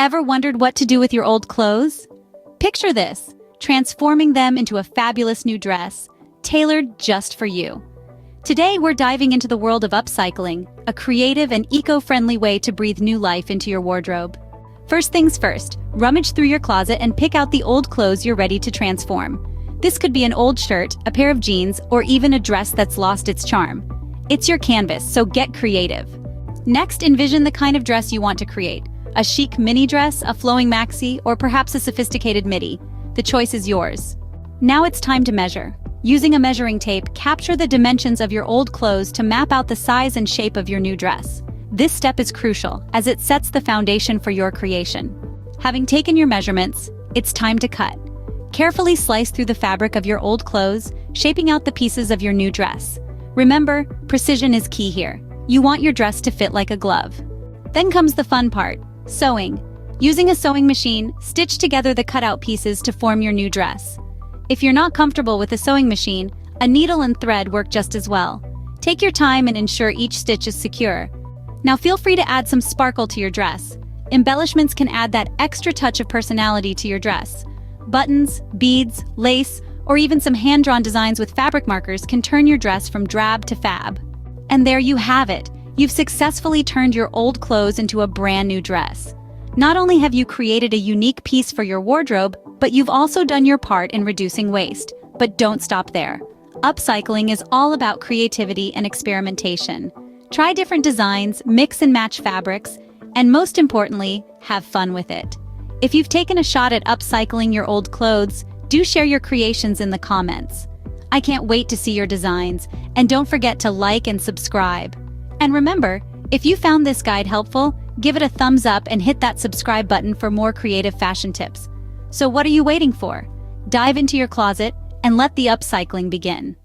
Ever wondered what to do with your old clothes? Picture this, transforming them into a fabulous new dress, tailored just for you. Today, we're diving into the world of upcycling, a creative and eco-friendly way to breathe new life into your wardrobe. First things first, rummage through your closet and pick out the old clothes you're ready to transform. This could be an old shirt, a pair of jeans, or even a dress that's lost its charm. It's your canvas, so get creative. Next, envision the kind of dress you want to create. A chic mini dress, a flowing maxi, or perhaps a sophisticated midi. The choice is yours. Now it's time to measure. Using a measuring tape, capture the dimensions of your old clothes to map out the size and shape of your new dress. This step is crucial, as it sets the foundation for your creation. Having taken your measurements, it's time to cut. Carefully slice through the fabric of your old clothes, shaping out the pieces of your new dress. Remember, precision is key here. You want your dress to fit like a glove. Then comes the fun part. Sewing. Using a sewing machine, stitch together the cutout pieces to form your new dress. If you're not comfortable with a sewing machine, a needle and thread work just as well. Take your time and ensure each stitch is secure. Now feel free to add some sparkle to your dress. Embellishments can add that extra touch of personality to your dress. Buttons, beads, lace, or even some hand-drawn designs with fabric markers can turn your dress from drab to fab. And there you have it. You've successfully turned your old clothes into a brand new dress. Not only have you created a unique piece for your wardrobe, but you've also done your part in reducing waste. But don't stop there. Upcycling is all about creativity and experimentation. Try different designs, mix and match fabrics, and most importantly, have fun with it. If you've taken a shot at upcycling your old clothes, do share your creations in the comments. I can't wait to see your designs, and don't forget to like and subscribe. And remember, if you found this guide helpful, give it a thumbs up and hit that subscribe button for more creative fashion tips. So what are you waiting for? Dive into your closet and let the upcycling begin.